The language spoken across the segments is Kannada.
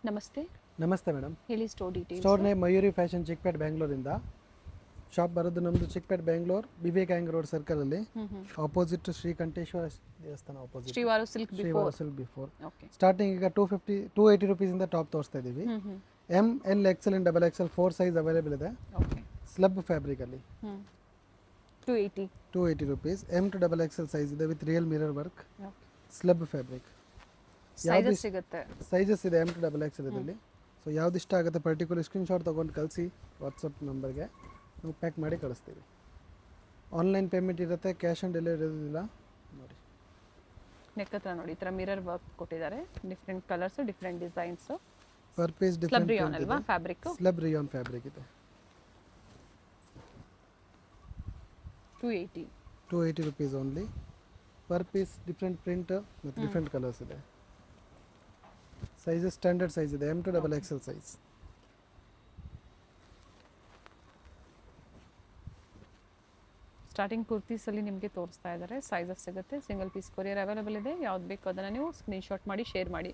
ನಮಸ್ತೆ. ನಮಸ್ತೆ ಮೇಡಮ್. ಹೇಳಿ store details. Store name Mayuri fashion Chickpet ಬೆಂಗಳೂರಿಂದ. ಶಾಪ್ ಬರೋದು ನಮ್ಮದು ಚಿಕ್ಪೇಟ್ ಬೆಂಗಳೂರು ವಿವೇಕಾನಂದ ರೋಡ್ ಸರ್ಕಲಲ್ಲಿ ಆಪೋಸಿಟ್ ಶ್ರೀಕಂಠೇಶ್ವರ ದೇವಸ್ಥಾನ opposite Srivaru silk before. Okay. Starting ಈಗ 280 ರುಪೀಸಿಂದ ಟಾಪ್ ತೋರಿಸ್ತಾ ಇದ್ದೀವಿ. M L XL and double XL 4 size available ಇದೆ. ಓಕೆ. ಸ್ಲಬ್ ಫ್ಯಾಬ್ರಿಕಲ್ಲಿ 280 rupees. M to double XL size ಇದೆ with real mirror work. Okay. Slub fabric sizes ಸಿಗುತ್ತೆ. ಸೈಜಸ್ ಇದೆ ಎಮ್ ಟು ಡಬಲ್ ಎಕ್ಸೆಲ್ ಇದರಲ್ಲಿ. ಸೊ ಯಾವ್ದು ಇಷ್ಟ ಆಗುತ್ತೆ ಪರ್ಟಿಕ್ಯುಲರ್ ಸ್ಕ್ರೀನ್ಶಾಟ್ ತೊಗೊಂಡು ಕಳಿಸಿ ವಾಟ್ಸಪ್ ನಂಬರ್ಗೆ, ನಾವು ಪ್ಯಾಕ್ ಮಾಡಿ ಕಳಿಸ್ತೀವಿ. ಆನ್ಲೈನ್ ಪೇಮೆಂಟ್ ಇರುತ್ತೆ, ಕ್ಯಾಶ್ ಆನ್ ಡೆಲಿವರಿ ಇರೋದಿಲ್ಲ. ನೋಡಿ ನೆಕ್ ಹತ್ರ ನೋಡಿ ಈ ಥರ ಮಿರರ್ ವರ್ಕ್ ಕೊಟ್ಟಿದ್ದಾರೆ. Different colours, different designs. Per piece slub different rayon ಅಲ್ವಾ ಫ್ಯಾಬ್ರಿಕ್? ಸ್ಲಬ್ ರಿಯಾನ್ ಫ್ಯಾಬ್ರಿಕ್ ಇದೆ. 280 rupees only. Per piece different print ಮತ್ತು ಡಿಫ್ರೆಂಟ್ ಕಲರ್ಸ್ ಇದೆ. ಸೈಜಸ್ ಸ್ಟ್ಯಾಂಡರ್ಡ್ ಸೈಜ್ ಇದೆ, M to double XL size. Starting ಕುರ್ತೀಸಲ್ಲಿ ನಿಮಗೆ ತೋರಿಸ್ತಾ ಇದ್ದಾರೆ. ಸೈಜಸ್ ಸಿಗುತ್ತೆ. ಸಿಂಗಲ್ ಪೀಸ್ ಕೊರಿಯರ್ ಅವೈಲೇಬಲ್ ಇದೆ. ಯಾವ್ದು ಬೇಕು ಅದನ್ನು ನೀವು ಸ್ಕ್ರೀನ್ಶಾಟ್ ಮಾಡಿ ಶೇರ್ ಮಾಡಿ.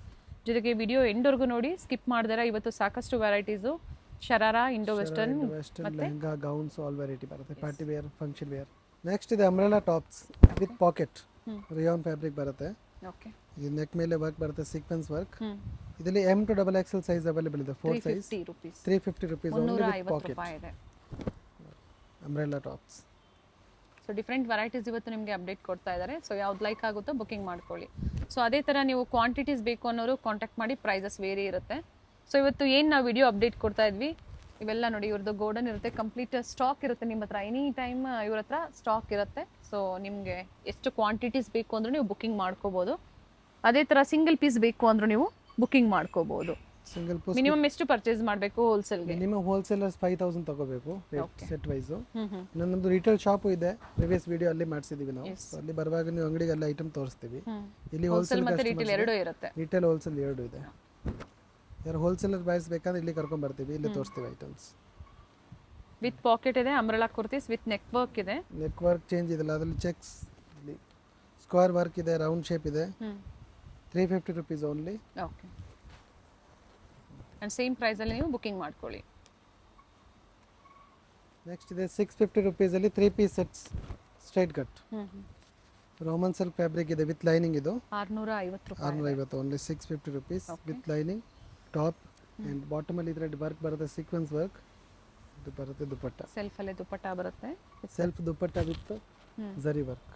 ಜೊತೆಗೆ ವಿಡಿಯೋ ಎಂಡ್ವರೆಗೂ ನೋಡಿ, ಸ್ಕಿಪ್ ಮಾಡಿದ್ರೆ. ಇವತ್ತು ಸಾಕಷ್ಟು varieties sharara, Indo western, lehenga, gowns all variety ಬರುತ್ತೆ. Party wear, function wear. Next ಇದೆ umbrella tops with pocket rayon fabric ಬರುತ್ತೆ. ಓಕೆ. ಇದು ನೆಕ್ ಮೇಲೆ ವರ್ಕ್ ಬರುತ್ತೆ, ಸೀಕ್ವೆನ್ಸ್ ವರ್ಕ್. ಇದರಲ್ಲಿ M to double XL size available ಇದೆ. 4 size 350 rupees only with pocket. Umbrella tops. So different varieties ಇವತ್ತು ನಿಮಗೆ ಅಪ್ಡೇಟ್ ಕೊಡ್ತಾ ಇದ್ದಾರೆ. ಸೊ ಯಾವ್ದು ಲೈಕ್ ಆಗುತ್ತೋ ಬುಕಿಂಗ್ ಮಾಡ್ಕೊಳ್ಳಿ. ಸೊ ಅದೇ ಥರ ನೀವು ಕ್ವಾಂಟಿಟೀಸ್ ಬೇಕು ಅನ್ನೋರು ಕಾಂಟ್ಯಾಕ್ಟ್ ಮಾಡಿ, ಪ್ರೈಸಸ್ ವೇರಿ ಇರುತ್ತೆ. ಸೊ ಇವತ್ತು ಏನು ನಾವು ವಿಡಿಯೋ ಅಪ್ಡೇಟ್ ಕೊಡ್ತಾ ಇದ್ವಿ ಇವೆಲ್ಲ ನೋಡಿ, ಇವ್ರದ್ದು ಗೋಡನ್ ಇರುತ್ತೆ, ಕಂಪ್ಲೀಟ್ ಸ್ಟಾಕ್ ಇರುತ್ತೆ ನಿಮ್ಮ ಹತ್ರ. ಎನಿ ಟೈಮ್ ಇವ್ರ ಹತ್ರ ಸ್ಟಾಕ್ ಇರುತ್ತೆ. ಸೊ ನಿಮಗೆ ಎಷ್ಟು ಕ್ವಾಂಟಿಟೀಸ್ ಬೇಕು ಅಂದ್ರೂ ನೀವು ಬುಕಿಂಗ್ ಮಾಡ್ಕೋಬೋದು. ಅದೇ ಥರ ಸಿಂಗಲ್ ಪೀಸ್ ಬೇಕು ಅಂದ್ರೂ ನೀವು ಬುಕಿಂಗ್ ಮಾಡ್ಕೋಬೋದು. ಸಿಂಗಲ್ ಪೀಸ್ ಮಿನಿಮಮ್ ಎಷ್ಟು ಪರ್ಚೇಸ್ ಮಾಡಬೇಕು ಹೋಲ್ಸೇಲ್ಗೆ? ಮಿನಿಮಮ್ ಹೋಲ್ಸೇಲರ್ಸ್ 5000 ತಗೋಬೇಕು ಸೆಟ್ ವೈಸ್. ನಮ್ಮದು ರಿಟೇಲ್ ಶಾಪ್ ಇದೆ, ಪ್ರಿವಿಯಸ್ ವಿಡಿಯೋ ಅಲ್ಲಿ ಮಾಡಿಸಿದೀವಿ ನಾವು. ಅಲ್ಲಿ ಬರುವಾಗ ನೀವು ಅಂಗಡಿಗೆ ಎಲ್ಲ ಐಟಮ್ ತೋರಿಸ್ತೀವಿ. ಇಲ್ಲಿ ಹೋಲ್ಸೇಲ್ ಮತ್ತೆ ರಿಟೇಲ್ ಎರಡೂ ಇರುತ್ತೆ. ರಿಟೇಲ್ ಹೋಲ್ಸೇಲ್ ಎರಡು ಇದೆ. ಯಾರು ಹೋಲ್ಸೇಲರ್ ಬಾಯ್ಸ್ ಬೇಕಾದ್ರೆ ಇಲ್ಲಿ ಕರ್ಕೊಂಡ್ ಬರ್ತೀವಿ, ಇಲ್ಲಿ ತೋರಿಸ್ತೀವಿ ಐಟಮ್ಸ್. ವಿತ್ ಪಾಕೆಟ್ ಇದೆ, umbrella kurtis with neck work ಇದೆ. ನೆಕ್ ವರ್ಕ್ ಚೇಂಜ್ ಇದೆಲ್ಲ, ಅದರಲ್ಲಿ ಚೆಕ್ಸ್, ಸ್ಕ್ವೇರ್ ವರ್ಕ್ ಇದೆ, ರೌಂಡ್ ಶೇಪ್ ಇದೆ. 350 rupees only. Okay. And same price ಅಲ್ಲಿ ನೀವು ಬುಕಿಂಗ್ ಮಾಡ್ಕೊಳ್ಳಿ. ನೆಕ್ಸ್ಟ್ ಇದೆ 650 ರುಪೀಸ್ ಅಲ್ಲಿ 3 piece sets straight cut Roman silk fabric ಇದೆ ವಿತ್ ಲೈನಿಂಗ್. ಇದು 650 ರೂಪಾಯಿ. 650 only 650 rupees with lining top and bottom ಅಲ್ಲಿ ಇದ್ರೆ ವರ್ಕ್ ಬರುತ್ತೆ, ಸೀಕ್ವೆನ್ಸ್ ವರ್ಕ್. ಇದು ಬರುತ್ತೆ ದುಪಟ್ಟ, ಸೆಲ್ಫ್ ಅಲ್ಲಿ ದುಪಟ್ಟ ಬರುತ್ತೆ. Self dupatta with zari work.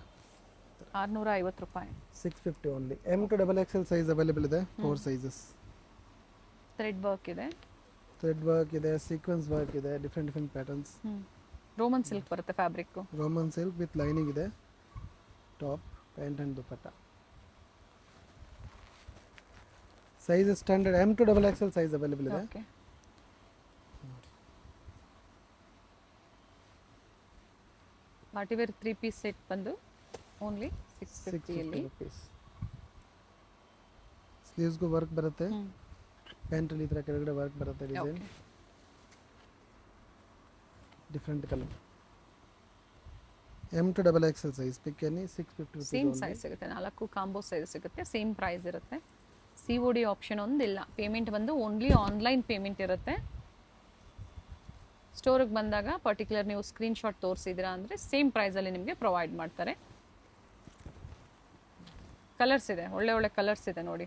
650 ರೂಪಾಯಿ. 650 only. M to double XL size available ಇದೆ. 4 ಸೈಜಸ್. ಥ್ರೆಡ್ ವರ್ಕ್ ಇದೆ, ಸೀಕ್ವೆನ್ಸ್ ವರ್ಕ್ ಇದೆ, ಡಿಫರೆಂಟ್ ಪ್ಯಾಟರ್ನ್ಸ್. ರೋಮನ್ ಸಿಲ್ಕ್ ಬರುತ್ತೆ fabric. Roman silk with lining ಇದೆ. Top, pant and dupatta. Size standard M to double XL size available ಇದೆ. Okay. Party wear 3 piece set ಬಂದು ಓನ್ಲಿ 650 ಅಲ್ಲಿ. ಸ್ಲೀವ್ಸ್ಗೂ ವರ್ಕ್ ಬರುತ್ತೆ, ಪ್ಯಾಂಟ್ ಅಲ್ಲಿ ಈ ತರ ಕೆಳಗಡೆ ವರ್ಕ್ ಬರುತ್ತೆ, design different colour. M to double XL size pick any 650 rupees. Same size ಸಿಗುತ್ತೆ, 4 ಕಾಂಬೋ ಸೈಜ್ ಸಿಗುತ್ತೆ. ಸೇಮ್ ಪ್ರೈಸ್ ಇರುತ್ತೆ. COD ಆಪ್ಷನ್ ಒಂದಿಲ್ಲ. ಪೇಮೆಂಟ್ ಬಂದು ಓನ್ಲಿ ಆನ್ಲೈನ್ ಪೇಮೆಂಟ್ ಇರುತ್ತೆ. ಸ್ಟೋರಿಗೆ ಬಂದಾಗ ಪರ್ಟಿಕ್ಯುಲರ್ ನೀವು ಸ್ಕ್ರೀನ್ಶಾಟ್ ತೋರಿಸಿದ್ದೀರಾ ಅಂದರೆ ಸೇಮ್ ಪ್ರೈಸಲ್ಲಿ ನಿಮಗೆ ಪ್ರೊವೈಡ್ ಮಾಡ್ತಾರೆ. ಕಲರ್ಸ್ ಇದೆ, ಒಳ್ಳೆ ಕಲರ್ಸ್ ಇದೆ ನೋಡಿ.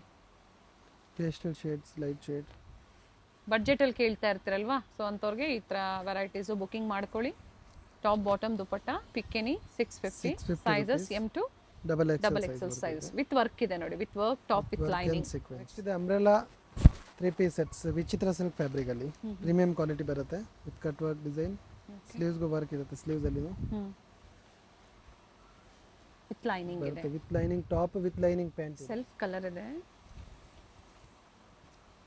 Pastel shades, light shade. ಬಡ್ಜೆಟಲ್ಲಿ ಕೇಳ್ತಾ ಇರ್ತೀರಲ್ವಾ, ಸೊ ಅಂಥವ್ರಿಗೆ ಈ ಥರ ವೆರೈಟೀಸು ಬುಕಿಂಗ್ ಮಾಡ್ಕೊಳ್ಳಿ. Top bottom dupatta pick any 650. Sizes M to double XL size with work ಇದೆ ನೋಡಿ, with work top with lining. Next ಇದೆ umbrella 3 piece sets Vichitra silk fabric ಅಲ್ಲಿ ಪ್ರೀಮಿಯಂ ಕ್ವಾಲಿಟಿ ಬರುತ್ತೆ with cut work design. Sleeves ಗೂ ವರ್ಕ್ ಇರುತ್ತೆ, ಸ್ಲೀವ್ಸ್ ಅಲ್ಲಿ ವಿತ್ ಲೈನಿಂಗ್ ಇದೆ, with lining top with lining pant. Self colour ಇದೆ.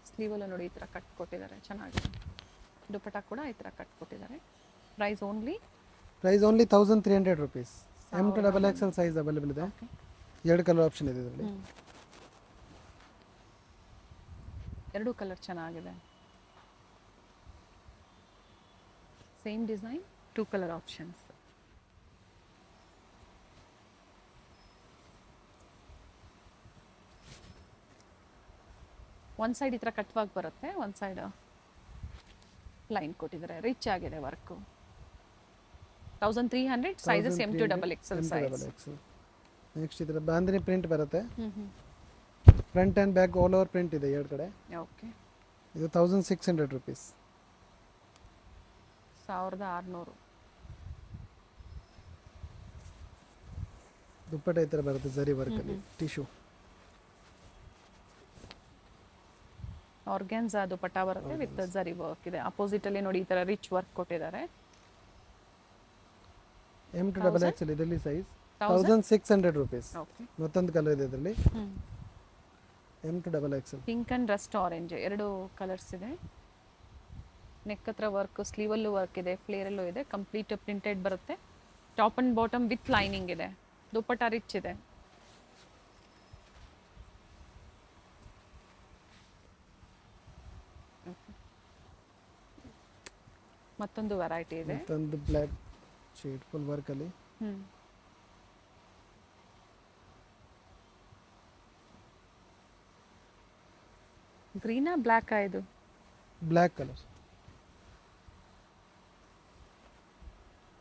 ಸ್ಲೀವ್ ಅಲ್ಲ ನೋಡಿ ಈ ತರ ಕಟ್ ಕೊಟ್ಟಿದ್ದಾರೆ, ಚೆನ್ನಾಗಿದೆ. ದುಪಟ್ಟ ಕೂಡ ಈ ತರ ಕಟ್ ಕೊಟ್ಟಿದ್ದಾರೆ. Price only 1300 rupees. M to double XL size available ಇದೆ. 2 ಕಲರ್ ಆಪ್ಷನ್ ಇದೆ ಇದರಲ್ಲಿ. 2 ಕಲರ್ ಚೆನ್ನಾಗಿದೆ. Same design, 2 colour options. ಒಂದು ಸೈಡ್ ಈ ಥರ ಕಟ್ವಾಗಿ ಬರುತ್ತೆ, ಒಂದು ಸೈಡ್ ಲೈನ್ ಕೊಟ್ಟಿದ್ದಾರೆ. ರಿಚ್ ಆಗಿದೆ work. 1300 sizes M2XXL size. Next ಇದರ ಬಾಂದಿನಿ ಪ್ರಿಂಟ್ ಬರುತ್ತೆ. Front and back all over print ಇದೆ ಎರಡು ಕಡೆ. ಓಕೆ, ಇದು 1600 ರುಪೀಸ್. 1600. ದುಪ್ಪಟ್ಟ ಈ ಥರ ಬರುತ್ತೆ ಜರಿ ವರ್ಕಲ್ಲಿ, ಟಿಶ್ಯೂ. ಆರ್ಗ್ಯಾನ್ಸಾ ದುಪಟ್ಟ ಬರುತ್ತೆ ವಿತ್ ಜರಿ ವರ್ಕ್ ಇದೆ. ಅಪೋಸಿಟ್ ಅಲ್ಲಿ ನೋಡಿ ಈ ತರ ರಿಚ್ ವರ್ಕ್ ಕೊಟ್ಟಿದ್ದಾರೆ. M2XXL ಇದರಲ್ಲಿ ಸೈಜ್ 1600 ರುಪೀಸ್. ಓಕೆ, ಮತ್ತೊಂದು ಕಲರ್ ಇದೆ ಇದರಲ್ಲಿ, M2XXL. Pink and Rust orange ಎರಡು ಕಲರ್ಸ್ ಇದೆ. ನೆಕ್ ಹತ್ರ ವರ್ಕ್, ಸ್ಲೀವಲ್ಲೂ ವರ್ಕ್ ಇದೆ, ಫ್ಲೇರಲ್ಲೂ ಇದೆ. ಕಂಪ್ಲೀಟ್ ಪ್ರಿಂಟೆಡ್ ಬರುತ್ತೆ. Top and bottom with lining ಇದೆ. ದುಪ್ಪಟ್ಟ ರಿಚ್ ಇದೆ. ಮತ್ತೊಂದು ವೆರೈಟಿ ಇದೆ. ಮತ್ತೊಂದು ಬ್ಲ್ಯಾಕ್ ಶೇಡ್ ಫುಲ್ ವರ್ಕಲ್ಲಿ. ಗ್ರೀನಾ ಬ್ಲ್ಯಾಕ್ ಇದು? Black colour.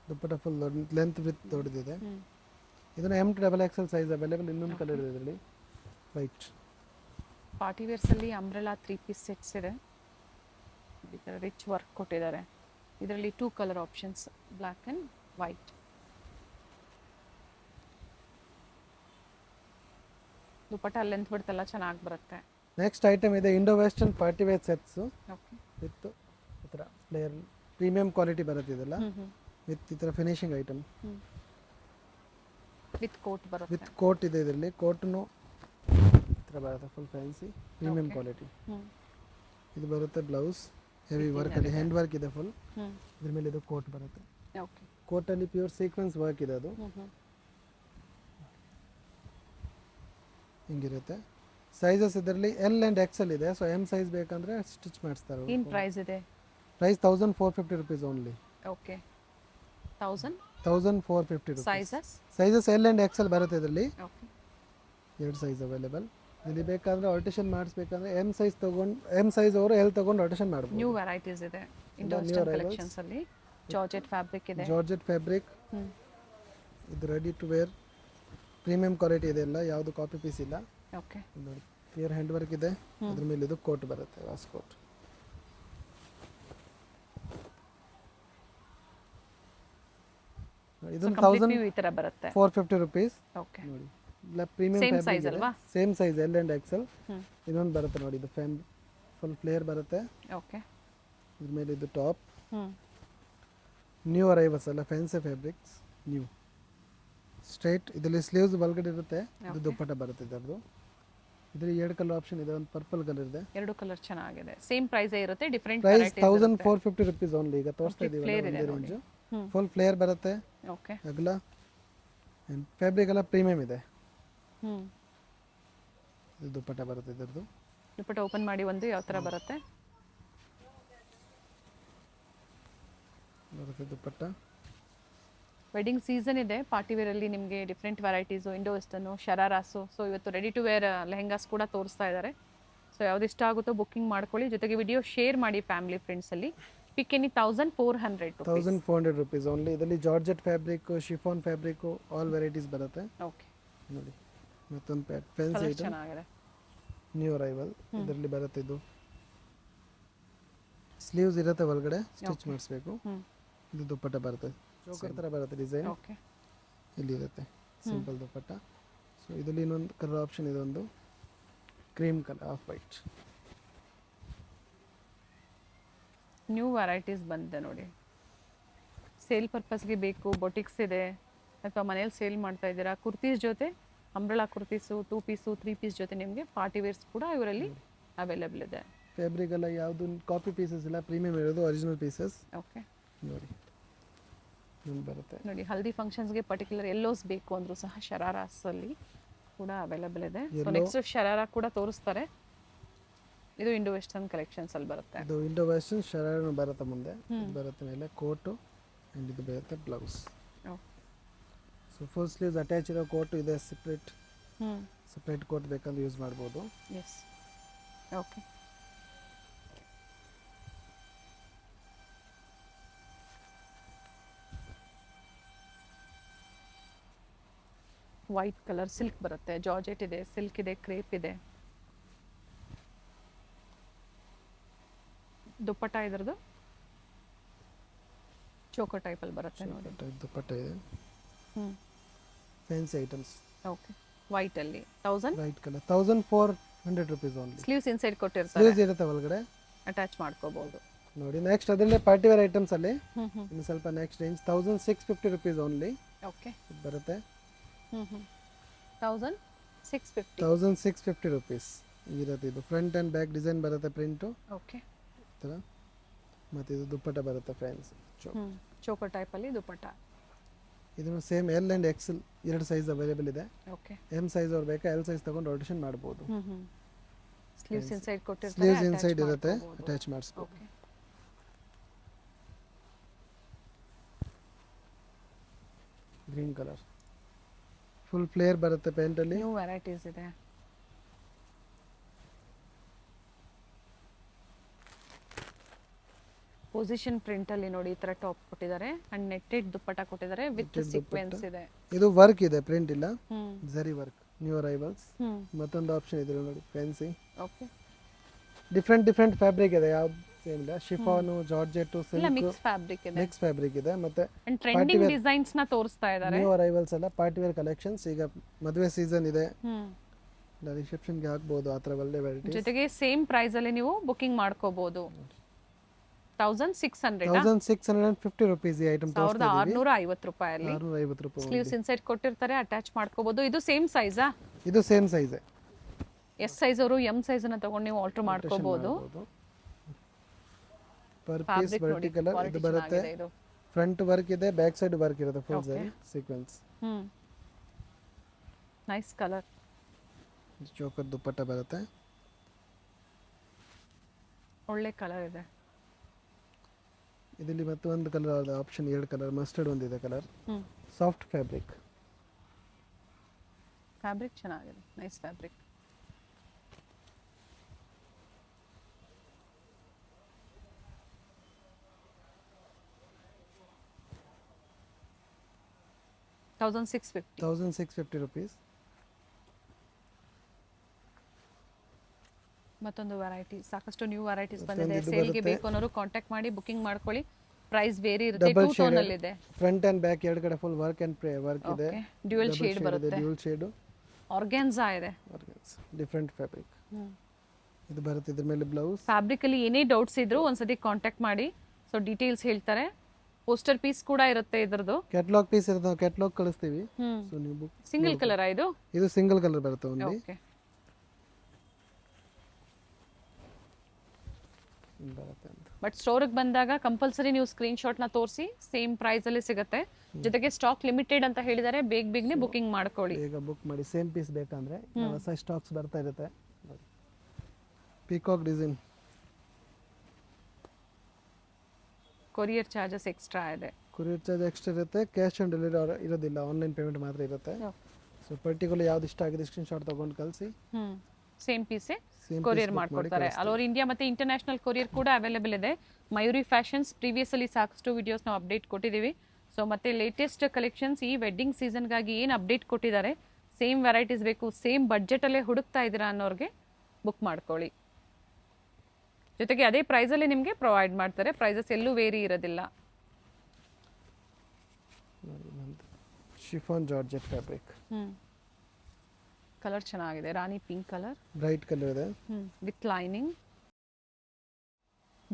Dupatta full length with ದೊಡ್ಡದಿದೆ. ಇದನ್ನ M2XXL ಸೈಜ್ ಅವೈಲೇಬಲ್. ಇನ್ನೊಂದು ಕಲರ್ ಇದೆ ಇದರಲ್ಲಿ, ವೈಟ್. ಪಾರ್ಟಿ ವೇರ್ಸ್ ಅಲ್ಲಿ ಅಂಬ್ರೆಲಾ 3 ಪೀಸ್ ಸೆಟ್ಸ್ ಇದೆ. ಈ ಥರ ರಿಚ್ ವರ್ಕ್ ಕೊಟ್ಟಿದ್ದಾರೆ. ಇದರಲ್ಲಿ 2 colour options, black and white. Dupatta length ಬಿಡ್ತೆಲ್ಲ ಚೆನ್ನಾಗಿ ಬರುತ್ತೆ. ನೆಕ್ಸ್ಟ್ ಐಟಮ್ ಇದೆ Indo western party wear sets okay, with ಈ ಥರ ಪ್ಲೇಯರ್ ಪ್ರೀಮಿಯಂ ಕ್ವಾಲಿಟಿ ಬರುತ್ತೆ ಇದೆಲ್ಲ, ವಿತ್ ಈ ಥರ ಫಿನಿಶಿಂಗ್ ಐಟಮ್. ವಿತ್ ಕೋಟ್ ಬರುತ್ತೆ. ವಿತ್ ಕೋಟ್ ಇದೆ ಇದರಲ್ಲಿ. ಕೋಟ್ನು ಈ ಥರ ಬರುತ್ತೆ, ಫುಲ್ ಫ್ಯಾನ್ಸಿ ಪ್ರೀಮಿಯಂ ಕ್ವಾಲಿಟಿ. ಇದು ಬರುತ್ತೆ ಬ್ಲೌಸ್, ಹೆವಿ ವರ್ಕಲ್ಲಿ ಹ್ಯಾಂಡ್ ವರ್ಕ್ ಇದೆ ಫುಲ್. ಇದ್ರ ಮೇಲೆ ಇದು ಕೋಟ್ ಬರುತ್ತೆ. ಓಕೆ, ಕೋಟಲ್ಲಿ ಪ್ಯೂರ್ ಸೀಕ್ವೆನ್ಸ್ ವರ್ಕ್ ಇದೆ. ಅದು ಹಿಂಗಿರುತ್ತೆ. ಸೈಜಸ್ ಇದರಲ್ಲಿ L ಆ್ಯಂಡ್ XL ಇದೆ. ಸೊ M ಸೈಜ್ ಬೇಕಂದ್ರೆ ಸ್ಟಿಚ್ ಮಾಡಿಸ್ತಾರೆ. ಏನು ಪ್ರೈಸ್ ಇದೆ? Price 1450 rupees only. Okay, 1450 rupees. Sizes L and XL ಬರುತ್ತೆ ಇದರಲ್ಲಿ. ಓಕೆ, ಎರಡು ಸೈಜ್ ಅವೈಲೇಬಲ್. ಇಲ್ಲಿ ಬೇಕಾದ್ರೆ ಆಲ್ಟೇಷನ್ ಮಾಡಿಸ್ಬೇಕಂದ್ರೆ M ಸೈಜ್ ತಗೊಂಡು M ಸೈಜ್ ಅವರು L ತಗೊಂಡು ಆಲ್ಟೇಷನ್ ಮಾಡ್ಬೋದು. ನ್ಯೂ ವೆರೈಟೀಸ್ ಇದೆ ಇಂಡೋ ವೆಸ್ಟರ್ನ್ ಕಲೆಕ್ಷನ್ಸ್ ಅಲ್ಲಿ. ಜಾರ್ಜೆಟ್ ಫ್ಯಾಬ್ರಿಕ್ ಇದೆ. Georgette fabric. ಇದು ready to wear premium quality ಇದೆ. ಎಲ್ಲ ಯಾವುದು ಕಾಪಿ ಪೀಸ್ ಇಲ್ಲ. ಓಕೆ, ನೋಡಿ ಪ್ಯೂರ್ ಹ್ಯಾಂಡ್ ವರ್ಕ್ ಇದೆ. ಅದ್ರ ಮೇಲೆ ಇದು ಕೋಟ್ ಬರುತ್ತೆ, ವಾಸ್ ಕೋಟ್. ಇದನ್ನು ಈ ತರ ಬರುತ್ತೆ. 450 ರುಪೀಸ್. ಓಕೆ, ನೋಡಿ ಪ್ರೀಮಿಯಂ ಸೇಮ್ ಫ್ಯಾಬ್ರಿಕ್ ಸೈಜ್ ಅಲ್ವಾ? Same size L and XL. ಇನ್ನೊಂದು ಬರುತ್ತೆ ನೋಡಿ, ಇದು ಫ್ಯಾನ್ ಫುಲ್ ಫ್ಲೇರ್ ಬರುತ್ತೆ. ಓಕೆ, ಇದ್ರ ಮೇಲೆ ಇದು ಟಾಪ್. ನ್ಯೂ ಅರೈವಲ್ಸ್ ಎಲ್ಲ ಫ್ಯಾನ್ಸಿ ಫ್ಯಾಬ್ರಿಕ್ಸ್ ನ್ಯೂ ಸ್ಟ್ರೈಟ್. ಇದರಲ್ಲಿ ಸ್ಲೀವ್ಸ್ ಒಳಗಡೆ ಇರುತ್ತೆ. ಇದು ದುಪ್ಪಟ್ಟ ಬರುತ್ತೆ ಇದರದು. ಇದರಲ್ಲಿ ಎರಡು ಕಲರ್ ಆಪ್ಷನ್ ಇದೆ, ಒಂದು ಪರ್ಪಲ್ ಕಲರ್ ಇದೆ. ಎರಡು ಕಲರ್ ಚೆನ್ನಾಗಿದೆ. ಸೇಮ್ ಪ್ರೈಸ್ ಇರುತ್ತೆ, ಡಿಫರೆಂಟ್ ಪ್ರೈಸ್ 1450 ರುಪೀಸ್ ಓನ್ಲಿ. ಈಗ ತೋರಿಸ್ತಾ ಇದೀವಿ ರೇಂಜ್. ಫುಲ್ ಫ್ಲೇರ್ ಬರುತ್ತೆ. ಓಕೆ, ಅಗಲ ಫ್ಯಾಬ್ರಿಕ್ ಎಲ್ಲ ಪ್ರೀಮಿಯಂ ಇದೆ. ಇದು ದುಪ್ಪಟ್ಟ ಬರುತ್ತೆ ಇದರದು. ದುಪ್ಪಟ್ಟ ಓಪನ್ ಮಾಡಿ ಒಂದು ಯಾವ ಥರ ಬರುತ್ತೆ ದುಪ್ಪಟ್ಟ. ವೆಡ್ಡಿಂಗ್ ಸೀಸನ್ ಇದೆ. ಪಾರ್ಟಿ ವೇರಲ್ಲಿ ನಿಮಗೆ different varieties, Indo western, shararas. So ಇವತ್ತು ರೆಡಿ ಟು ವೇರ್ ಲೆಹೆಂಗಾಸ್ ಕೂಡ ತೋರಿಸ್ತಾ ಇದ್ದಾರೆ. ಸೊ ಯಾವ್ದು ಇಷ್ಟ ಆಗುತ್ತೋ ಬುಕ್ಕಿಂಗ್ ಮಾಡ್ಕೊಳ್ಳಿ. ಜೊತೆಗೆ ವಿಡಿಯೋ ಶೇರ್ ಮಾಡಿ ಫ್ಯಾಮಿಲಿ ಫ್ರೆಂಡ್ಸಲ್ಲಿ. Pick any 1400 rupees only. ಇದರಲ್ಲಿ georgette fabric, chiffon fabric, all varieties ಬರುತ್ತೆ. ಓಕೆ, ನೋಡಿ ಮತ್ತೊಂದು ಫ್ಯಾನ್ಸಿ ಐಟಮ್ ಚೆನ್ನಾಗಿದೆ. New arrival. ಇದರಲ್ಲಿ ಬರುತ್ತೆ. ಇದು ಸ್ಲೀವ್ಸ್ ಇರುತ್ತೆ, ಒಳಗಡೆ ಸ್ಟಿಚ್ ಮಾಡಿಸ್ಬೇಕು. ಇದು ದುಪ್ಪಟ್ಟ ಬರುತ್ತೆ, ಚೋಕರ್ ಥರ ಬರುತ್ತೆ ಡಿಸೈನ್. ಓಕೆ, ಇಲ್ಲಿ ಇರುತ್ತೆ ಸಿಂಪಲ್ ದುಪ್ಪಟ್ಟ. ಸೊ ಇದರಲ್ಲಿ ಇನ್ನೊಂದು ಕಲರ್ ಆಪ್ಷನ್ ಇದೆ, ಒಂದು cream colour, of white. New varieties ಬಂದಿದೆ ನೋಡಿ. ಸೇಲ್ ಪರ್ಪಸ್ಗೆ ಬೇಕು, ಬೊಟಿಕ್ಸ್ ಇದೆ, ಅಥವಾ ಮನೇಲಿ ಸೇಲ್ ಮಾಡ್ತಾ ಇದ್ದೀರಾ, ಕುರ್ತೀಸ್ ಜೊತೆ ಅಂಬ್ರೆಲಾ ಕುರ್ತೀಸು 2 ಪೀಸು 3 ಪೀಸ್ ಜೊತೆ ನಿಮಗೆ ಪಾರ್ಟಿ ವೇರ್ಸ್ ಕೂಡ ಇವರಲ್ಲಿ ಅವೈಲೇಬಲ್ ಇದೆ. ಫ್ಯಾಬ್ರಿಕ್ ಎಲ್ಲ ಯಾವುದು ಕಾಪಿ ಪೀಸಸ್ ಇಲ್ಲ, ಪ್ರೀಮಿಯಂ ಇರೋದು ಒರಿಜಿನಲ್ ಪೀಸಸ್. ಓಕೆ, ನೋಡಿ ಬರುತ್ತೆ. ನೋಡಿ ಹಲ್ದಿ ಫಂಕ್ಷನ್ಸ್ಗೆ ಪರ್ಟಿಕ್ಯುಲರ್ ಎಲ್ಲೋಸ್ ಬೇಕು ಅಂದರೂ ಸಹ ಶರಾರಾಸಲ್ಲಿ ಕೂಡ ಅವೈಲೇಬಲ್ ಇದೆ. ಸೊ ನೆಕ್ಸ್ಟ್ ಶರಾರಾ ಕೂಡ ತೋರಿಸ್ತಾರೆ. ಇದು ಇಂಡೋ ವೆಸ್ಟರ್ನ್ ಕಲೆಕ್ಷನ್ಸ್ ಅಲ್ಲಿ ಬರುತ್ತೆ. ಇದು ಇಂಡೋ ವೆಸ್ಟರ್ನ್ ಶರಾರಾ ಬರುತ್ತೆ ಮುಂದೆ. ಇದು ಬರುತ್ತೆ ಮೇಲೆ ಕೋಟು ಆ್ಯಂಡ್ ಇದು ಬರುತ್ತೆ blouse. So full sleeves attach ಇರೋ ಕೋಟು ಇದೆ. ಸಪ್ರೇಟ್ ಕೋಟ್ ಬೇಕಂದ್ರೆ ಯೂಸ್ ಮಾಡ್ಬೋದು. Yes, okay. White colour silk ಬರುತ್ತೆ, ಜಾರ್ಜೆಟ್ ಇದೆ, ಸಿಲ್ಕ್ ಇದೆ, ಕ್ರೇಪ್ ಇದೆ. ದುಪ್ಪಟ್ಟ ಇದ್ರದ್ದು ಚೋಕೋ ಟೈಪಲ್ಲಿ ಬರುತ್ತೆ ನೋಡಿ. ದುಪ್ಪಟ್ಟ ಇದೆ. Hmm. Fancy items. Okay. White ಅಲ್ಲಿ 1000. White colour 1400 rupees only. Sleeves inside ಕೊಟ್ಟಿರ್ತಾರೆ, ಸ್ಲೀವ್ಸ್ ಇರುತ್ತೆ ಒಳಗಡೆ, ಅಟ್ಯಾಚ್ ಮಾಡ್ಕೋಬಹುದು. ನೋಡಿ. ನೆಕ್ಸ್ಟ್ ಅದರಲ್ಲೇ ಪಾರ್ಟಿ ವೇರ್ ಐಟಮ್ಸ್ ಅಲ್ಲಿ ಹ್ಮ್ ಹ್ಮ್. ಇನ್ನು ಸ್ವಲ್ಪ next range 1650 rupees only okay. ಬರುತ್ತೆ. ಹ್ಮ್ ಹ್ಮ್. 1650. 1650 rupees ಇರುತ್ತೆ. ಇದು ಫ್ರಂಟ್ ಆ್ಯಂಡ್ ಬ್ಯಾಕ್ ಡಿಸೈನ್ ಬರುತ್ತೆ, ಪ್ರಿಂಟು ಓಕೆ. ಥರ. ಮತ್ತು ಇದು ದುಪ್ಪಟ್ಟ ಬರುತ್ತೆ ಫ್ರೆಂಡ್ಸ್. ಹ್ಮ್. ಚೋಕೋ ಟೈಪಲ್ಲಿ ದುಪ್ಪಟ್ಟ. ಇದನ್ನು same L and XL 2 size available ಇದೆ. ಓಕೆ. ಎಮ್ ಸೈಜ್ ಅವ್ರು ಬೇಕಾ ಎಲ್ ಸೈಜ್ ತಗೊಂಡು ರೊಟೇಷನ್ ಮಾಡ್ಬೋದು. ಹ್ಮ್ ಹ್ಮ್. ಸ್ಲೀವ್ಸ್ ಇನ್ಸೈಡ್ ಕೊಟ್ಟಿರ್ತಾರೆ, ಸ್ಲೀವ್ಸ್ attach ಇನ್ಸೈಡ್ ಇರುತ್ತೆ, ಮಾಡ್ಕೋಬಹುದು. ಅಟ್ಯಾಚ್ ಮಾಡಿಸ್ಬೋದು. Okay. Green colour full flare ಬರುತ್ತೆ ಪ್ಯಾಂಟಲ್ಲಿ. ನ್ಯೂ ವೆರೈಟೀಸ್ ಇದೆ. ಪೊಸಿಷನ್ ಪ್ರಿಂಟ್ ಅಲ್ಲಿ ನೋಡಿ ಈ ತರ ಟಾಪ್ ಕೊಟ್ಟಿದ್ದಾರೆ ಅಂಡ್ ನೆಟ್ಟೆಡ್ ದುಪ್ಪಟ್ಟ ಕೊಟ್ಟಿದ್ದಾರೆ ವಿತ್ Netted ಸೀಕ್ವೆನ್ಸ್ ದುಪ್ಪಟ್ಟ. ಇದೆ. ಇದು ವರ್ಕ್ ಇದೆ, ಪ್ರಿಂಟ್ ಇಲ್ಲ, ಹ್ಮ್ ಜರಿ ವರ್ಕ್. New arrivals. ಹ್ಮ್. ಮತ್ತೊಂದು ಆಪ್ಷನ್ ಇದೆ ನೋಡಿ, ಫ್ಯಾನ್ಸಿ. ಓಕೆ. ಡಿಫ್ರೆಂಟ್ ಫ್ಯಾಬ್ರಿಕ್ ಇದೆ, ಯಾವ್ದು ಸೇಮ್ ಇಲ್ಲ. ಶಿಫಾನು, ಜಾರ್ಜೆಟ್, ಇಲ್ಲ ಸಿಲ್ಕ್, ಮಿಕ್ಸ್ ಫ್ಯಾಬ್ರಿಕ್ ಇದೆ ಮಿಕ್ಸ್ ಫ್ಯಾಬ್ರಿಕ್ ಇದೆ. ಮತ್ತೆ ಅಂಡ್ ಟ್ರೆಂಡಿಂಗ್ ಡಿಸೈನ್ಸ್ ನ ತೋರಿಸ್ತಾ ಇದ್ದಾರೆ. ನ್ಯೂ ಅರೈವಲ್ಸ್ ಎಲ್ಲ ಪಾರ್ಟಿ ವೇರ್ ಕಲೆಕ್ಷನ್ಸ್. ಈಗ ಮದುವೆ ಸೀಸನ್ ಇದೆ, ಹ್ಮ್. ರಿಸೆಪ್ಷನ್ಗೆ ಹಾಕ್ಬೋದು ಆ ಥರ ಒಳ್ಳೆ ವೆರೈಟಿ. ಜೊತೆಗೆ ಸೇಮ್ ಪ್ರೈಸ್ ಅಲ್ಲಿ ನೀವು ಬುಕಿಂಗ್ ಮಾಡ್ಕೋಬಹುದು. 1600 1650 rupees ಈ ಐಟಮ್ ತೋರಿಸ್ತಾ ಇದ್ದೀವಿ. 1650 ರೂಪಾಯಲ್ಲಿ 650 ರೂಪಾಯಿ. ಸ್ಲೀವ್ಸ್ ಇನ್ಸೈಡ್ ಕೊಟ್ಟಿರ್ತಾರೆ, ಅಟ್ಯಾಚ್ ಮಾಡ್ಕೋಬಹುದು. ಇದು ಸೇಮ್ ಸೈಜಾ? ಇದು ಸೇಮ್ ಸೈಜ್. ಎಸ್ ಸೈಜ್ ಅವರು ಎಂ ಸೈಜ್ ಅನ್ನ ತಗೊಂಡು ನೀವು ಆಲ್ಟರ್ ಮಾಡ್ಕೋಬಹುದು. ಪರ್ ಪೀಸ್ ಫ್ಯಾಬ್ರಿಕ್ ನೋಡಿ ವರ್ಟಿಕಲ್ ಇದು ಕ್ವಾಲಿಟಿ ಬರುತ್ತೆ. ಚೆನ್ನಾಗಿದೆ ಇದು. ಫ್ರಂಟ್ ವರ್ಕ್ ಇದೆ, ಬ್ಯಾಕ್ ಸೈಡ್ ವರ್ಕ್ ಇರುತ್ತೆ, full Okay. Sequence. Hmm. Nice colour. Choker dupatta ಬರುತ್ತೆ. ಒಳ್ಳೆ ಕಲರ್ ಇದೆ. ಇದರಲ್ಲಿ ಮತ್ತೊಂದು ಕಲರ್ ಆಪ್ಷನ್, 2 ಕಲರ್, ಮಸ್ಟರ್ಡ್ ಒಂದಿದೆ colour. Hmm. Soft fabric. Fabric ಚೆನ್ನಾಗಿದೆ, ನೈಸ್ ಫ್ಯಾಬ್ರಿಕ್. $1650. 1650 rupees. ಮತ್ತೊಂದು ವೆರೈಟಿ, ಸಾಕಷ್ಟು ನ್ಯೂ ವೆರೈಟೀಸ್ ಮತ್ತೊಂದು ಬಂದಿದೆ. ಇದು ಸೇಲ್ಗೆ ಬರುತ್ತೆ. ಬೇಕು ಅನ್ನೋರು ಕಾಂಟ್ಯಾಕ್ಟ್ ಮಾಡಿ ಬುಕಿಂಗ್ ಮಾಡ್ಕೊಳ್ಳಿ. ಪ್ರೈಸ್ ವೇರಿ ಇರುತ್ತೆ. Double 2 tone shaded. ಅಲ್ಲಿ ಇದೆ. ಫ್ರಂಟ್ ಅಂಡ್ ಬ್ಯಾಕ್ 2 ಕಡೆ ಫುಲ್ ವರ್ಕ್ ಅಂಡ್ ವರ್ಕ್ ಇದೆ. ಓಕೆ. ಡ್ಯುಯಲ್ ಶೇಡ್ ಬರುತ್ತೆ. Dual shade. ಆರ್ಗ್ಯಾನ್ಸಾ ಇದೆ. ಡಿಫ್ರೆಂಟ್ ಫ್ಯಾಬ್ರಿಕ್ ಹ್ಮ್. ಇದು ಬರುತ್ತೆ. ಇದ್ರ ಮೇಲೆ ಬ್ಲೌಸ್. ಫ್ಯಾಬ್ರಿಕ್ ಅಲ್ಲಿ ಏನೇ ಡೌಟ್ಸ್ ಇದ್ರು ಒಂದ್ಸತಿ ಕಾಂಟ್ಯಾಕ್ಟ್ ಮಾಡಿ. ಸೊ ಡೀಟೇಲ್ಸ್ ಹೇಳ್ತಾರೆ. ಪೋಸ್ಟರ್ ಪೀಸ್ ಕೂಡ ಇರುತ್ತೆ ಇದ್ರದ್ದು. ಕ್ಯಾಟ್ಲಾಗ್ ಪೀಸ್ ಇರುತ್ತೆ, ಕ್ಯಾಟ್ಲಾಗ್ ಕಳಿಸ್ತೀವಿ. ಹ್ಮ್. ಸೊ ನೀವು ಬುಕ್. ಸಿಂಗಲ್ ಕಲರ್ ಇದು? ಇದು ಸಿಂಗಲ್ ಕಲರ್ ಬರುತ್ತೆ ಓನ್ಲಿ. ಓಕೆ. ಬರುತ್ತೆ ಅಂತ. ಬಟ್ ಸ್ಟೋರಿಗೆ ಬಂದಾಗ ಕಂಪಲ್ಸರಿ ನೀವು ಸ್ಕ್ರೀನ್ ಶಾಟ್ ನ ತೋರಿಸಿ. ಸೇಮ್ ಪ್ರೈಸ್ ಅಲ್ಲಿ ಸಿಗುತ್ತೆ. ಜೊತೆಗೆ ಸ್ಟಾಕ್ ಲಿಮಿಟೆಡ್ ಅಂತ ಹೇಳಿದ್ದಾರೆ, ಬೇಗನೆ ಬುಕಿಂಗ್ ಮಾಡ್ಕೊಳ್ಳಿ. ಈಗ ಬುಕ್ ಮಾಡಿ. ಸೇಮ್ ಪೀಸ್ ಬೇಕಂದ್ರೆ ಹೊಸ ಸ್ಟಾಕ್ಸ್ ಬರ್ತಾ ಇರುತ್ತೆ. Peacock design. Courier charges extra ಇದೆ. ಕೊರಿಯರ್ ಚಾರ್ಜ್ ಎಕ್ಸ್ಟ್ರಾ ಇರುತ್ತೆ. ಕ್ಯಾಶ್ ಆನ್ ಡೆಲಿವರಿ ಇರೋದಿಲ್ಲ, ಆನ್ಲೈನ್ ಪೇಮೆಂಟ್ ಮಾತ್ರ ಇರುತ್ತೆ. ಸೊ ಪರ್ಟಿಕ್ಯುಲರ್ ಯಾವ್ದು ಇಷ್ಟ ಆಗಿದೆ ಸ್ಕ್ರೀನ್ ಶಾಟ್ ತಗೊಂಡು ಕಳಿಸಿ. ಹ್ಮ್. ಸೇಮ್ ಪೀಸೇ Same ಕೊರಿಯರ್ piece book ಮಾಡ್ಕೊಡ್ತಾರೆ. ಮಾಡಿ ಆಲ್ ಓವರ್ ಇಂಡಿಯಾ ಮತ್ತೆ ಇಂಟರ್ನ್ಯಾಷನಲ್ ಕೊರಿಯರ್ ಕೂಡ ಅವೈಲೇಬಲ್ ಇದೆ. ಮಯೂರಿ ಫ್ಯಾಷನ್ಸ್ ಪ್ರೀವಿಯಸ್ ಅಲ್ಲಿ ಸಾಕಷ್ಟು ವಿಡಿಯೋಸ್ ನಾವು ಅಪ್ಡೇಟ್ ಕೊಟ್ಟಿದ್ದೀವಿ. ಸೊ ಮತ್ತೆ ಲೇಟೆಸ್ಟ್ ಕಲೆಕ್ಷನ್ಸ್ ಈ ವೆಡ್ಡಿಂಗ್ ಸೀಸನ್ಗಾಗಿ ಏನು ಅಪ್ಡೇಟ್ ಕೊಟ್ಟಿದ್ದಾರೆ, ಸೇಮ್ ವೆರೈಟೀಸ್ ಬೇಕು, ಸೇಮ್ ಬಡ್ಜೆಟಲ್ಲೇ ಹುಡುಕ್ತಾ ಇದ್ದೀರಾ ಅನ್ನೋರಿಗೆ ಬುಕ್ ಮಾಡ್ಕೊಳ್ಳಿ. ಜೊತೆಗೆ ಅದೇ ಪ್ರೈಸಲ್ಲಿ ನಿಮಗೆ ಪ್ರೊವೈಡ್ ಮಾಡ್ತಾರೆ. ಪ್ರೈಸಸ್ ಎಲ್ಲೂ ವೇರಿ ಇರೋದಿಲ್ಲ. Chiffon georgette fabric. Hmm. Colour ಚೆನ್ನಾಗಿದೆ, rani pink colour. Bright colour ಇದೆ. With lining.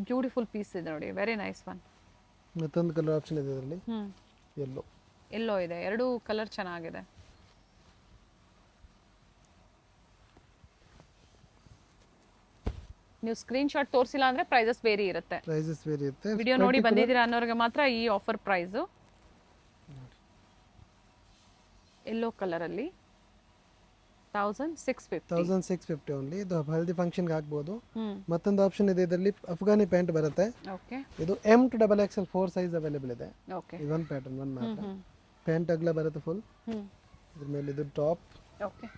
ಬ್ಯೂಟಿಫುಲ್ ಪೀಸ್ ಇದೆ ನೋಡಿ, ವೆರಿ ನೈಸ್ ಒನ್. ಮತ್ತೊಂದು ಕಲರ್ ಆಪ್ಷನ್ ಇದೆ ಇದರಲ್ಲಿ, ಹ್ಮ್. ಯೆಲ್ಲೋ. ಎಲ್ಲೋ ಇದೆ, ಎರಡು ಕಲರ್ ಚೆನ್ನಾಗಿದೆ. ನೀವು ಸ್ಕ್ರೀನ್ ಶಾಟ್ ತೋರಿಸಿಲ್ಲ ಅಂದ್ರೆ ಪ್ರೈಸಸ್ ವೇರಿ ಇರುತ್ತೆ. ಪ್ರೈಸಸ್ ವೇರಿ ಇರುತ್ತೆ. ವಿಡಿಯೋ ನೋಡಿ ಬಂದಿದ್ದೀರಾ ಅನ್ನೋರಿಗೆ ಮಾತ್ರ ಈ ಆಫರ್ ಪ್ರೈಸು. ಎಲ್ಲೋ ಕಲರ್ ಅಲ್ಲಿ 1650. 1650 ಓನ್ಲಿ. ಇದು ಹಲ್ದಿ ಫಂಕ್ಷನ್ಗೆ ಹಾಕ್ಬೋದು. ಹ್ಮ್. ಮತ್ತೊಂದು ಆಪ್ಷನ್ ಇದೆ ಇದರಲ್ಲಿ, ಅಫ್ಘಾನಿ ಪ್ಯಾಂಟ್ ಬರುತ್ತೆ. ಓಕೆ. ಇದು M to XXL 4 size available ಇದೆ. ಓಕೆ. ಇದೊಂದು ಪ್ಯಾಟರ್ನ್ ಒಂದು ಮಾತ್ರ. ಹ್ಮ್. ಪ್ಯಾಂಟ್ ಅಗಲ ಬರುತ್ತೆ ಫುಲ್. ಹ್ಮ್. ಇದ್ರ ಮೇಲೆ ಇದು ಟಾಪ್. ಓಕೆ.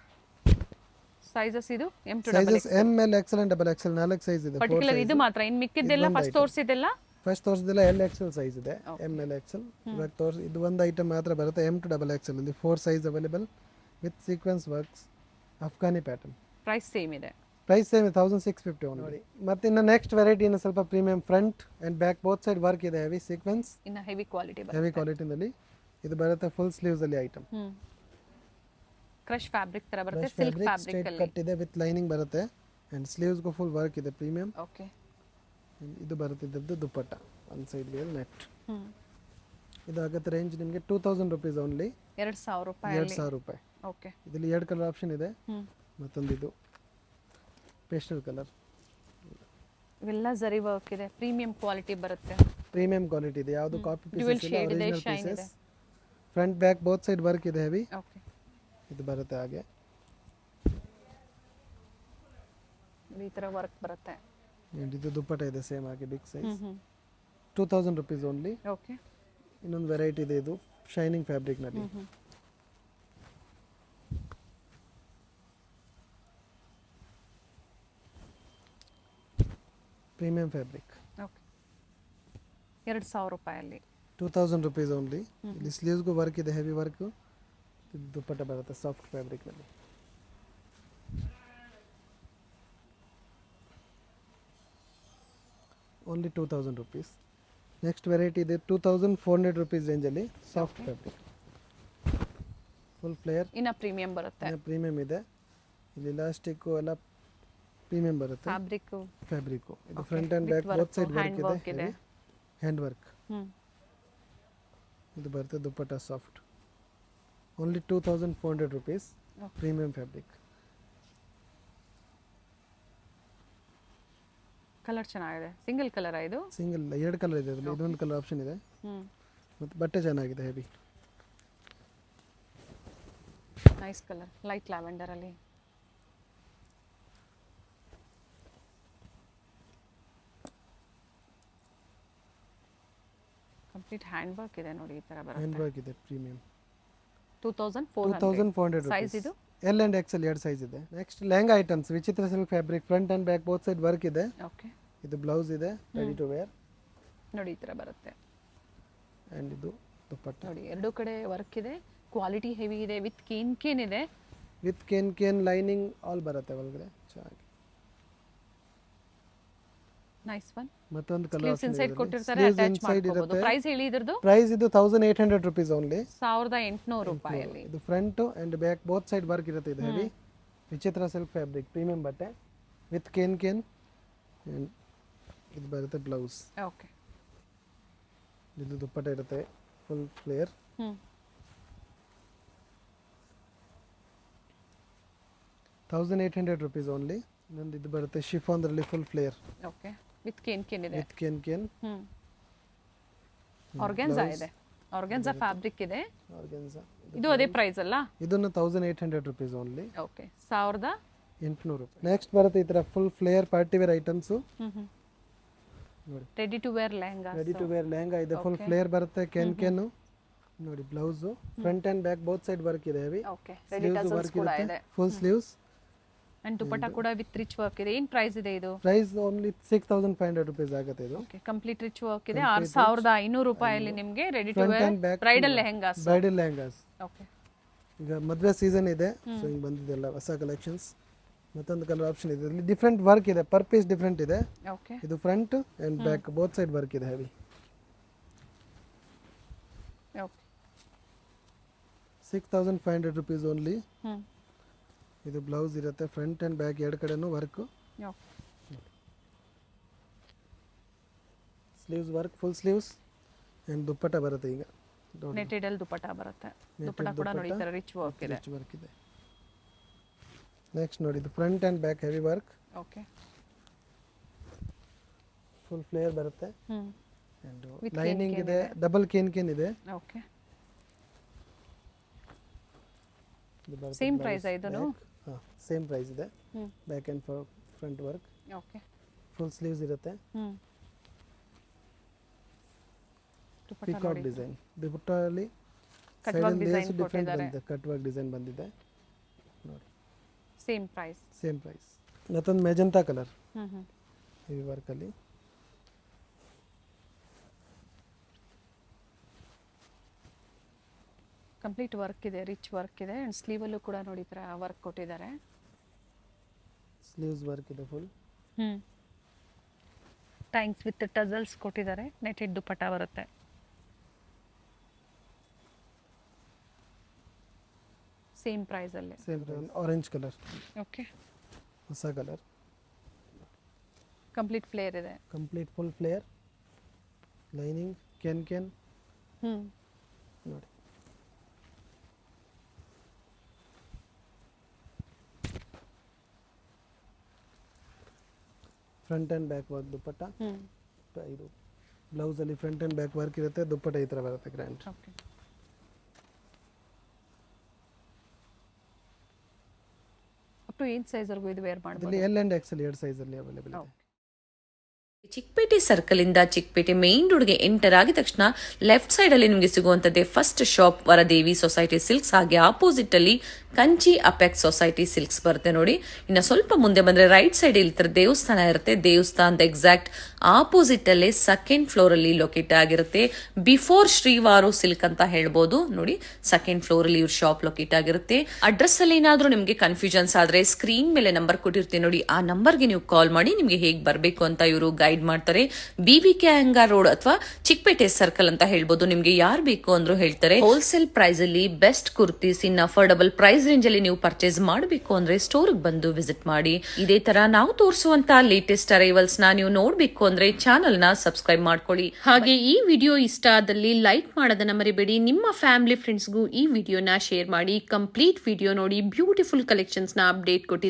ಸೈಜಸ್ ಇದು M to sizes M L XL and double XL 4 size ಇದೆ. ಪರ್ಟಿಕ್ಯುಲರ್ ಇದು ಮಾತ್ರ, ಇನ್ನು ಮಿಕ್ಕಿದ್ದೆಲ್ಲ ಫಸ್ಟ್ ತೋರಿಸಿದೆಲ್ಲ ಫಸ್ಟ್ ತೋರಿಸಿದೆಲ್ಲ ಎಲ್ ಎಕ್ಸೆಲ್ ಸೈಜ್ ಇದೆ, ಎಮ್ ಎಲ್ ಎಕ್ಸೆಲ್. ಇವಾಗ ಇದು ಒಂದು ಐಟಮ್ ಮಾತ್ರ ಬರುತ್ತೆ ಎಮ್ ಟು ಡಬಲ್ ಎಕ್ಸೆಲ್ ಅಲ್ಲಿ 4 size available with sequence works Afghani pattern. Price same ಇದೆ. ಪ್ರೈಸ್ ಸೇಮ್ 1650 ನೋಡಿ. ಮತ್ತೆ ಇನ್ನು ನೆಕ್ಸ್ಟ್ ವೆರೈಟಿ ಇನ್ನು ಸ್ವಲ್ಪ premium front and back both side work ಇದೆ, ಹೆವಿ ಸೀಕ್ವೆನ್ಸ್, ಇನ್ನು ಹೆವಿ ಕ್ವಾಲಿಟಿ ಹೆವಿ ಕ್ವಾಲಿಟಿನಲ್ಲಿ ಇದು ಬರುತ್ತೆ. ಫುಲ್ ಸ್ಲೀವ್ಸ್ ಅಲ್ಲಿ ಐಟಮ್, ಕ್ರಶ್ ಫ್ಯಾಬ್ರಿಕ್ ತರ ಬರುತ್ತೆ, ಸಿಲ್ಕ್ ಫ್ಯಾಬ್ರಿಕ್ ಅಲ್ಲಿ ಕಟ್ ಇದೆ ವಿತ್ ಲೈನಿಂಗ್ ಬರುತ್ತೆ ಅಂಡ್ ಸ್ಲೀವ್ಸ್ ಗು ಫುಲ್ ವರ್ಕ್ ಇದೆ ಪ್ರೀಮಿಯಂ. ಓಕೆ, ಇದು ಬರುತ್ತೆ ಇದ್ದದ್ದು ದುಪ್ಪಟ್ಟ ಒನ್ ಸೈಡ್ ಗೆ ನೆಟ್. ಇದು ಆಗುತ್ತೆ ರೇಂಜ್ ನಿಮಗೆ 2000 ರುಪೀಸ್ ಓನ್ಲಿ, 2000 ರೂಪಾಯಿ. 2000 ರೂಪಾಯಿ. ಓಕೆ, ಇದರಲ್ಲಿ 2 ಕಲರ್ ಆಪ್ಷನ್ ಇದೆ. ಮತ್ತೊಂದು ಇದು ಪೇಸ್ಟಲ್ ಕಲರ್, ಇವೆಲ್ಲ ಜರಿ ವರ್ಕ್ ಇದೆ, ಪ್ರೀಮಿಯಂ ಕ್ವಾಲಿಟಿ ಬರುತ್ತೆ. ಪ್ರೀಮಿಯಂ ಕ್ವಾಲಿಟಿ ಇದೆ, ಯಾವುದು ಕಾಪಿ ಡ್ಯುಯಲ್ ಪೀಸಸ್ ಇಲ್ಲ, ಶೇಡ್ ಇದೆ, ಒರಿಜಿನಲ್ ಶೈನ್ ಇದೆ. Pieces. Front back both side work ಇದೆ ಹೆವಿ. ಓಕೆ, ಇದು ಬರುತ್ತೆ ಹಾಗೆ ಈ ತರ ವರ್ಕ್ ಬರುತ್ತೆ. and ಇದು ದುಪ್ಪಟ್ಟ ಇದೆ ಸೇಮ್ ಆಗಿ big size 2000 rupees only. Okay, ಇನ್ನೊಂದು ವೆರೈಟಿ ಇದೆ, ಇದು ಶೈನಿಂಗ್ ಫ್ಯಾಬ್ರಿಕ್ ನಲ್ಲಿ. Premium fabric. ಓಕೆ, 2000 ರೂಪಾಯಲ್ಲಿ 2000 ರುಪೀಸ್ ಓನ್ಲಿ. ಇಲ್ಲಿ ಸ್ಲೀವ್ಸ್ಗೂ ವರ್ಕ್ ಇದೆ, ಹೆವಿ ವರ್ಕ್. ಇದು ದುಪ್ಪಟ್ಟ ಬರುತ್ತೆ ಸಾಫ್ಟ್ ಫ್ಯಾಬ್ರಿಕ್ ನಲ್ಲಿ. Only 2000 rupees. ನೆಕ್ಸ್ಟ್ ವೆರೈಟಿ ಇದೆ 2400 ರುಪೀಸ್ ರೇಂಜಲ್ಲಿ, ಸಾಫ್ಟ್ ಫ್ಯಾಬ್ರಿಕ್, ಫುಲ್ ಫ್ಲೇಯರ್. ಇನ್ನ ಪ್ರೀಮಿಯಂ ಬರುತ್ತೆ, ಪ್ರೀಮಿಯಂ ಇದೆ. ಇಲ್ಲಿ ಇಲಾಸ್ಟಿಕ್ ಎಲ್ಲ ಪ್ರೀಮಿಯಂ ಬರುತ್ತೆ. ಫ್ಯಾಬ್ರಿಕ್ ಇದು front and back both side work ಇದೆ, ಹ್ಯಾಂಡ್ ವರ್ಕ್. ಇದು ಬರುತ್ತೆ dupatta soft, only 2400 rupees. Premium fabric. Colour ಚೆನ್ನಾಗಿದೆ, ಸಿಂಗಲ್ ಕಲರ್ ಇದು. ಸಿಂಗಲ್ 2 ಕಲರ್ ಇದೆ ಅದರಲ್ಲಿ, ಇದೊಂದು ಕಲರ್ ಆಪ್ಷನ್ ಇದೆ. ಮತ್ತು ಬಟ್ಟೆ ಚೆನ್ನಾಗಿದೆ, heavy nice colour, light lavender ಅಲ್ಲಿ. ಕಂಪ್ಲೀಟ್ ಹ್ಯಾಂಡ್ ವರ್ಕ್ ಇದೆ ನೋಡಿ, ಈ ತರ ಬರುತ್ತೆ. ಹ್ಯಾಂಡ್ ವರ್ಕ್ ಇದೆ ಪ್ರೀಮಿಯಂ. 2400 ಸೈಜ್ ಇದು. ಎಲ್ ಅಂಡ್ ಎಕ್ಸೆಲ್ 2 ಸೈಜ್ ಇದೆ. Next lehenga items, Vichitra silk fabric, front and back both side work ಇದೆ. ಓಕೆ, ಇದು ಬ್ಲೌಸ್ ಇದೆ, ರೆಡಿ ಟು ವೇರ್ ನೋಡಿ ಈ ತರ ಬರುತ್ತೆ. ಅಂಡ್ ಇದು ದುಪ್ಪಟ್ಟ ನೋಡಿ, ಎರಡು ಕಡೆ ವರ್ಕ್ ಇದೆ, ಕ್ವಾಲಿಟಿ ಹೆವಿ ಇದೆ, ವಿತ್ ಕೇನ್ ಇದೆ, ವಿತ್ ಕೇನ್ ಲೈನಿಂಗ್ ಆಲ್ ಬರುತ್ತೆ ಒಳಗಡೆ ಚೆನ್ನಾಗಿ. Nice one. ಮತ್ತೊಂದು ಕಲರ್ ಸ್ಲೀವ್ಸ್ ಇನ್ಸೈಡ್ ಕೊಟ್ಟಿರ್ತಾರೆ, ಅಟ್ಯಾಚ್ ಮಾಡ್ಕೋಬಹುದು. ಪ್ರೈಸ್ ಹೇಳಿ ಇದ್ರದ್ದು? ಪ್ರೈಸ್ ಇದು 1800 ರುಪೀಸ್ ಓನ್ಲಿ, 1800 ರೂಪಾಯಲ್ಲಿ. ಇದು front and back both side work ಇರುತ್ತೆ. ಇದು ಹೆವಿ ವಿಚಿತ್ರ ಸಿಲ್ಕ್ ಫ್ಯಾಬ್ರಿಕ್, ಪ್ರೀಮಿಯಂ ಬಟ್ಟೆ ವಿತ್ ಕೇನ್ ಅಂಡ್ ಇದು ಬರುತ್ತೆ ಬ್ಲೌಸ್. ಓಕೆ, ಇದು ದುಪ್ಪಟ್ಟ ಇರುತ್ತೆ ಫುಲ್ ಫ್ಲೇಯರ್. 1800 rupees only. ಇನ್ನೊಂದು ಇದು ಬರುತ್ತೆ ಶಿಫಾನ್ದಲ್ಲಿ full flare. Okay, with can ಇದೆ, ವಿತ್ ಕೇನ್. ಆರ್ಗಾನ್ಜಾ ಇದೆ, ಆರ್ಗಾನ್ಜಾ ಫ್ಯಾಬ್ರಿಕ್ ಇದೆ. ಆರ್ಗಾನ್ಜಾ ಇದು ಅದೇ ಪ್ರೈಸ್ ಅಲ್ಲ? ಇದನ್ನು 1800 ರುಪೀಸ್ ಓನ್ಲಿ. ಓಕೆ, 1800 ರೂಪಾಯಿ. ನೆಕ್ಸ್ಟ್ ಬರುತ್ತೆ ಈ ತರ full flare party wear items. ನೋಡಿ, ready to wear lehenga. Ready to wear lehenga ಇದೆ, ಫುಲ್ ಫ್ಲೇಯರ್ ಬರುತ್ತೆ. ಕೇನ್ ನೋಡಿ, blouse front and back both side work ಇದೆ, ಹೆವಿ. ಓಕೆ, ರೆಡಿ ಟಸಲ್ಸ್ ಕೂಡ ಇದೆ, ಫುಲ್ ಸ್ಲೀವ್ಸ್ ಅಂಡ್ ದುಪಟ್ಟ ಕೂಡ ವಿತ್ ರಿಚ್ ವರ್ಕ್ ಇದೆ. ಏನು ಪ್ರೈಸ್ ಇದೆ ಇದು? ಪ್ರೈಸ್ ಓನ್ಲಿ 6500 ರುಪೀಸ್ ಆಗುತ್ತೆ ಇದು. ಓಕೆ, ಕಂಪ್ಲೀಟ್ ರಿಚ್ ವರ್ಕ್ ಇದೆ. 6500 ರೂಪಾಯಲ್ಲಿ ನಿಮಗೆ ready to wear bridal lehengas. Bridal lehengas. Okay, ಈಗ ಮದುವೆ ಸೀಸನ್ ಇದೆ, ಸೊ ಹಿಂಗೆ ಬಂದಿದೆ ಎಲ್ಲ ಹೊಸ ಕಲೆಕ್ಷನ್ಸ್. ಮತ್ತೊಂದು ಕಲರ್ ಆಪ್ಷನ್ ಇದೆ, ಇಲ್ಲಿ ಡಿಫ್ರೆಂಟ್ ವರ್ಕ್ ಇದೆ, ಪರ್ ಪೀಸ್ ಡಿಫ್ರೆಂಟ್ ಇದೆ. ಓಕೆ, ಇದು front and back both side work ಇದೆ, ಹೆವಿ. Okay, 6500 rupees only. ಇದು ಬ್ಲೌಸ್ ಇರುತ್ತೆ, ಫ್ರಂಟ್ ಅಂಡ್ ಬ್ಯಾಕ್ 2 ಕಡೆನೂ work. Sleeves work, full sleeves and dupatta ಬರುತ್ತೆ. ಈಗ ನೆಟೆಡ್ ಅಲ್ಲಿ ದುಪಟ್ಟ ಬರುತ್ತೆ. ದುಪಟ್ಟ ಕೂಡ ನೋಡಿ ಈ ತರ ರಿಚ್ ವರ್ಕ್ ಇದೆ. ರಿಚ್ ವರ್ಕ್ ಇದೆ. ನೆಕ್ಸ್ಟ್ ನೋಡಿ, ಇದು front and back heavy work. Okay, full flare ಬರುತ್ತೆ ಅಂಡ್ ಲೈನಿಂಗ್ ಇದೆ, ಡಬಲ್ ಕೇನ್ ಇದೆ. ಓಕೆ, ಸೇಮ್ ಪ್ರೈಸ್ ಇದನ್ನು? ಸೇಮ್ ಪ್ರೈಸ್ ಇದೆ. Back and front work. Okay, full sleeves ಇರುತ್ತೆ. ಪಿಕಾಕ್ ಡಿಸೈನ್ ದುಪಟ್ಟಲ್ಲಿ ಕಟ್ ವರ್ಕ್ ಡಿಸೈನ್ ಡಿಫರೆಂಟ್ ಬಂದಿದೆ, ಕಟ್ ವರ್ಕ್ ಡಿಸೈನ್ ಬಂದಿದೆ ನೋಡಿ. Same price. Same price. ಮತ್ತೊಂದು ಮೆಜೆಂಟಾ ಕಲರ್ ಹ್ಞೂ ಹೆವಿ ವರ್ಕಲ್ಲಿ. ಕಂಪ್ಲೀಟ್ ವರ್ಕ್ ಇದೆ, ರಿಚ್ ವರ್ಕ್ ಇದೆ. ಆ್ಯಂಡ್ ಸ್ಲೀವಲ್ಲೂ ಕೂಡ ನೋಡಿ ಈ ಥರ ವರ್ಕ್ ಕೊಟ್ಟಿದ್ದಾರೆ. ಸ್ಲೀವ್ಸ್ ವರ್ಕ್ ಇದೆ ಫುಲ್. ಟ್ಯಾಂಕ್ಸ್ ವಿತ್ ಟಜಲ್ಸ್ ಕೊಟ್ಟಿದ್ದಾರೆ. ನೆಟೆಡ್ ದುಪಟ್ಟ ಬರುತ್ತೆ. ಸೇಮ್ ಪ್ರೈಸಲ್ಲಿ. Same orange colour. ಓಕೆ, ಹೊಸ ಕಲರ್. ಕಂಪ್ಲೀಟ್ ಫ್ಲೇರ್ ಇದೆ. Complete full flare, lining can ನೋಡಿ. Front and back work dupatta. ಇದು ಬ್ಲೌಸಲ್ಲಿ ಫ್ರಂಟ್ ಆ್ಯಂಡ್ ಬ್ಯಾಕ್ ವರ್ಕ್ ಇರುತ್ತೆ, ದುಪ್ಪಟ್ಟ ಈ ಥರ ಬರುತ್ತೆ ಗ್ರ್ಯಾಂಡ್. ಓಕೆ, ಅಪ್ ಟು ಏನು ಸೈಜ್ವರೆಗೂ ಇದು ವೇರ್ ಮಾಡ್ಬೋದು? ಇಲ್ಲಿ ಎಲ್ ಆ್ಯಂಡ್ ಎಕ್ಸೆಲ್ 2 ಸೈಜಲ್ಲಿ ಅವೈಲೇಬಲ್ ಇದೆ. ಚಿಕ್ಕಪೇಟೆ ಸರ್ಕಲ್ ಇಂದ ಚಿಕ್ಕಪೇಟೆ ಮೇನ್ ರೋಡ್ಗೆ ಎಂಟರ್ ಆಗಿದ ತಕ್ಷಣ ಲೆಫ್ಟ್ ಸೈಡ್ ಅಲ್ಲಿ ನಿಮಗೆ ಸಿಗುವಂತದ್ದೇ first shop Varadevi society silks. ಹಾಗೆ ಆಪೋಸಿಟ್ ಅಲ್ಲಿ ಕಂಚಿ ಅಪೆಕ್ಸ್ ಸೊಸೈಟಿ ಸಿಲ್ಕ್ಸ್ ಬರುತ್ತೆ ನೋಡಿ. ಇನ್ನು ಸ್ವಲ್ಪ ಮುಂದೆ ಬಂದ್ರೆ ರೈಟ್ ಸೈಡ್ ಇಲ್ಲಿ ದೇವಸ್ಥಾನ ಇರುತ್ತೆ. ದೇವಸ್ಥಾನದ ಎಕ್ಸಾಕ್ಟ್ ಆಪೋಸಿಟ್ ಅಲ್ಲೇ ಸೆಕೆಂಡ್ ಫ್ಲೋರ್ ಅಲ್ಲಿ ಲೊಕೇಟ್ ಆಗಿರುತ್ತೆ. ಬಿಫೋರ್ ಶ್ರೀವಾರು ಸಿಲ್ಕ್ ಅಂತ ಹೇಳ್ಬೋದು ನೋಡಿ. ಸೆಕೆಂಡ್ ಫ್ಲೋರ್ ಅಲ್ಲಿ ಇವ್ರ ಶಾಪ್ ಲೊಕೇಟ್ ಆಗಿರುತ್ತೆ. ಅಡ್ರೆಸ್ ಅಲ್ಲಿ ಏನಾದ್ರೂ ನಿಮ್ಗೆ ಕನ್ಫ್ಯೂಷನ್ಸ್ ಆದ್ರೆ ಸ್ಕ್ರೀನ್ ಮೇಲೆ ನಂಬರ್ ಕೊಟ್ಟಿರ್ತೀನಿ ನೋಡಿ. ಆ ನಂಬರ್ಗೆ ನೀವು ಕಾಲ್ ಮಾಡಿ ನಿಮ್ಗೆ ಹೇಗ್ ಬರ್ಬೇಕು ಅಂತ ಇವರು ಗೈಡ್ ಮಾಡ್ತಾರೆ. BVK ಅಯ್ಯಂಗಾರ್ ರೋಡ್ ಅಥವಾ ಚಿಕ್ಕಪೇಟೆ ಸರ್ಕಲ್ ಅಂತ ಹೇಳ್ಬೋದು. ನಿಮ್ಗೆ ಯಾರು ಬೇಕು ಅಂದ್ರೂ ಹೇಳ್ತಾರೆ. ಹೋಲ್ಸೇಲ್ ಪ್ರೈಸ್ ಅಲ್ಲಿ ಬೆಸ್ಟ್ ಕುರ್ತೀಸ್ ಇನ್ ಅಫೋರ್ಡಬಲ್ ಪ್ರೈಸ್ ರೇಂಜ್ ಅಲ್ಲಿ ನೀವು ಪರ್ಚೇಸ್ ಮಾಡಬೇಕು ಅಂದ್ರೆ ಸ್ಟೋರ್ ಬಂದು ವಿಸಿಟ್ ಮಾಡಿ. ಇದೇ ತರ ನಾವು ತೋರಿಸುವಂತ ಲೇಟೆಸ್ಟ್ ಅರೈವಲ್ಸ್ ನ ನೀವು ನೋಡ್ಬೇಕು ಅಂದ್ರೆ ಚಾನೆಲ್ ನ ಸಬ್ಸ್ಕ್ರೈಬ್ ಮಾಡ್ಕೊಳ್ಳಿ. ಹಾಗೆ ಈ ವಿಡಿಯೋ ಇಷ್ಟ ಆದಲ್ಲಿ ಲೈಕ್ ಮಾಡೋದನ್ನ ಮರಿಬೇಡಿ. ನಿಮ್ಮ ಫ್ಯಾಮಿಲಿ ಫ್ರೆಂಡ್ಸ್ಗೂ ಈ ವಿಡಿಯೋನ ಶೇರ್ ಮಾಡಿ. ಕಂಪ್ಲೀಟ್ ವಿಡಿಯೋ ನೋಡಿ. ಬ್ಯೂಟಿಫುಲ್ ಕಲೆಕ್ಷನ್ಸ್ ನ ಅಪ್ಡೇಟ್ ಕೊಟ್ಟಿದ್ದಾರೆ.